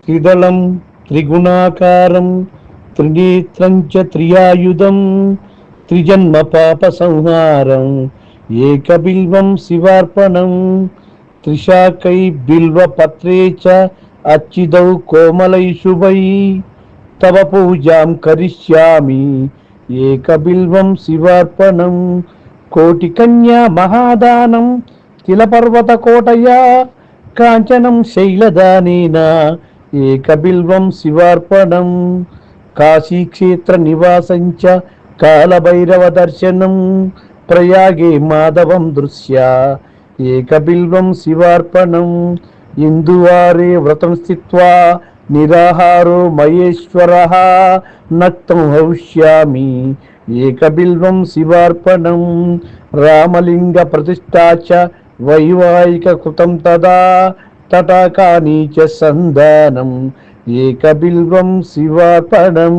త్రిదళం త్రిగుణాకారం త్రినేత్రం చ త్రియాయుధం త్రిజన్మ పాప సంహారం ఏకబిల్వం శివార్పణం త్రిశాకై బిల్వ పత్రే చ అర్చిదౌ కోమలై శుభై తవ పూజాం కరిష్యామి ఏకబిల్వం శివార్పణం కోటి కన్యా మహాదానం తిలపర్వత కోటయా కాంచనం శైలదానేన ఏకబిల్వం శివార్పణం కాశీక్షేత్ర నివాసంచ కాలభైరవ దర్శనం ప్రయాగే మాధవం దృశ్య ఏకబిల్వం శివార్పణం ఇందువారే వ్రతం స్థిత్వా నిరాహారో మహేశ్వరః నక్తం హవిష్యామి ఏకబిల్వం శివార్పణం రామలింగ ప్రతిష్ఠా చ వైవాహిక కృతం తదా తటాకాని చ సంధానం ఏకబిల్వం శివార్పణం.